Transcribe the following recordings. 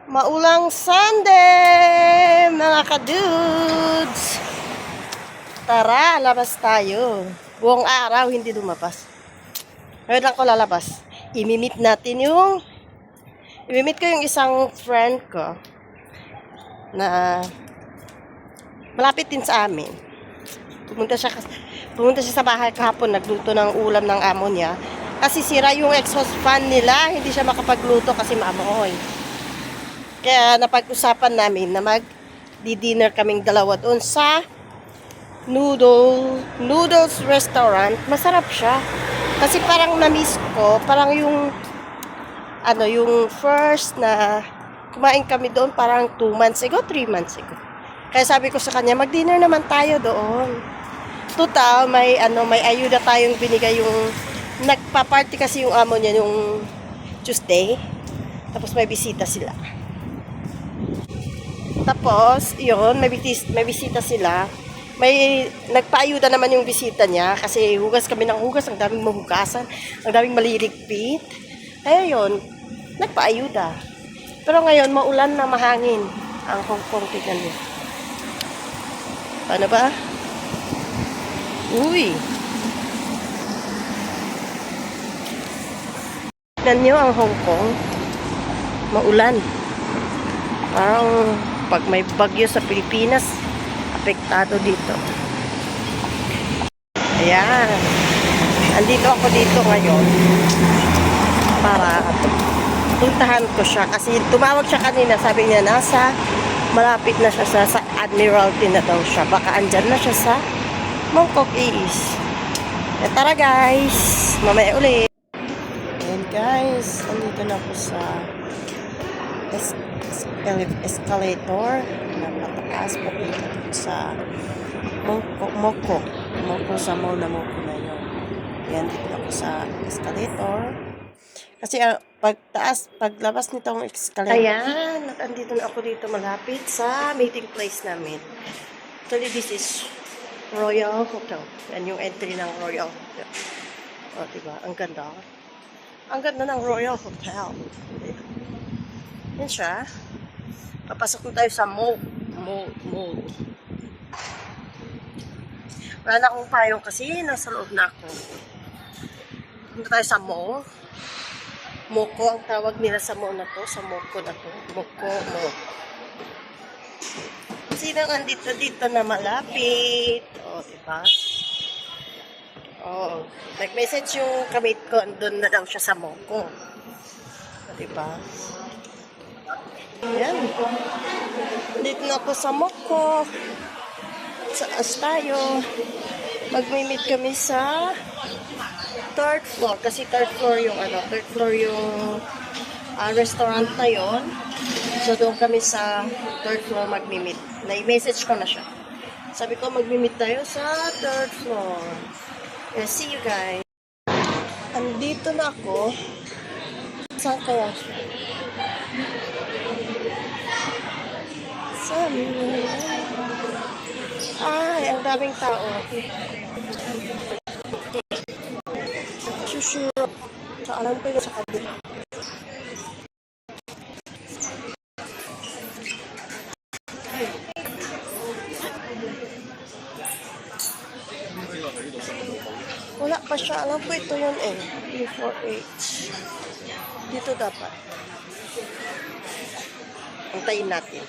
Maulang Sunday, mga kadudes. Tara, labas tayo. Buong araw, hindi lumabas. Ngayon lang ko lalabas. Imimit ko yung isang friend ko na malapit din sa amin. Pumunta siya sa bahay kahapon, nagluto ng ulam ng amo niya. Kasi sira yung exhaust fan nila, hindi siya makapagluto kasi maamoy. Kaya napag-usapan namin na mag-dinner kaming dalawa doon sa noodles restaurant. Masarap siya. Kasi parang na-miss ko, parang yung first na kumain kami doon parang 2 months ago, 3 months ago. Kaya sabi ko sa kanya, mag-dinner naman tayo doon. Total, may ayuda tayong binigay yung nagpa-party kasi yung amo niya yung Tuesday. Tapos may bisita sila. Tapos, yun, may bisita sila. May nagpaayuda naman yung bisita niya kasi hugas kami ng hugas, ang daming mahugasan, ang daming malirigpit. Kaya yun, nagpaayuda. Pero ngayon, maulan na mahangin ang Hong Kong, tignan niyo. Paano ba? Uy! Tignan niyo ang Hong Kong. Maulan. Parang pag may bagyo sa Pilipinas, apektado dito. Ayan. Andito ako dito ngayon para puntahan ko siya. Kasi tumawag siya kanina. Sabi niya malapit na siya sa Admiralty na daw siya. Baka andyan na siya sa Mongkok East. Tara guys. Mamaya ulit. Ayan guys. Andito na ako sa escalator na pataas papunta sa Moko sa mall na Moko na yun. Yan, dito ako sa escalator kasi paglabas nitong escalator, ayan, nandito na ako dito malapit sa meeting place namin. Actually, this is Royal Hotel. Yan yung entry ng Royal Hotel. O, diba? Ang ganda ng Royal Hotel. Yan siya. Papasok na tayo sa mall. Wala na akong payong kasi nasa loob na ako. Punta tayo sa mall. Moko ang tawag nila sa mall na to. Sa Moko na to. Moko. Sino andito dito na malapit? O, diba? O, nag-message yung kamit ko. Andun na daw siya sa Moko. O, diba? Ayan. Dito na ako sa Moko. Saas tayo. Mag-meet kami sa third floor. Kasi third floor yung restaurant na yon. So doon kami sa third floor mag-meet. Na-message ko na siya. Sabi ko mag-meet tayo sa third floor. Yeah, see you guys. Andito na ako. Saan kaya siya? Ay, ang daming tao. Susuro. Sa alam ko yung sa kabila. Wala pa siya. Alam ko ito yun eh. P4H. Dito dapat. Antayin natin.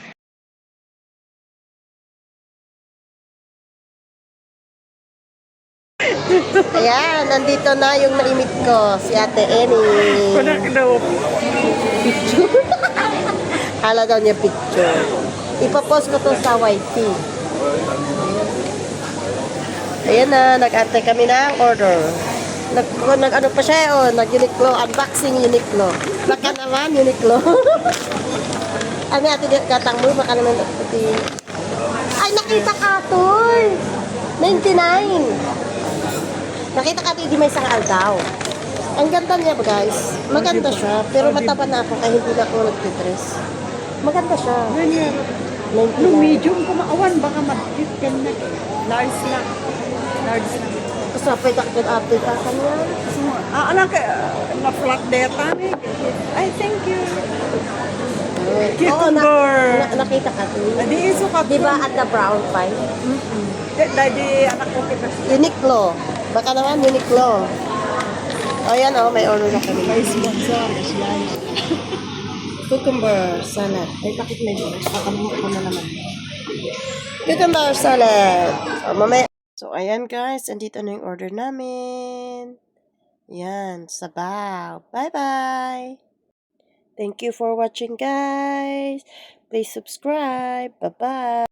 Ayan, nandito na yung naimit ko, si Ate Eni. Panak daw. Picture. Hala daw niya picture. Ipapost ko to sa YT. Ayan na, nag-ante kami ng order. Nag-ano pa siya, nag-Uniqlo, unboxing Uniqlo. Baka naman, Uniqlo. Ano ate katang mo, baka naman ati. Ay, nakita ka to. 99. Nakita ka di may sakal daw. Ang ganda niya guys. Maganda siya. Pero mataba na ako kaya hindi na ako nag-dress. Maganda siya. Yung medium kumaawan, baka mag-fit ka na. Large lang. Kasi update ka kanya. Anak, na-flat data. Ay, thank you. Good. Cucumber. nakita ka doon. Adi iso ka. Di ba at the brown pie? Dadi anak ko kita. Uniqlo. Baka naman Uniqlo. O yan o, may order na kami. May sponsor. Yan. Cucumber salad. Ay, bakit may doon? Kakalimutan ko na naman. Cucumber salad. O, mamaya. So, ayan guys. Andito na yung order namin. Yan. Sabaw. Bye-bye. Thank you for watching guys. Please subscribe. Bye-bye.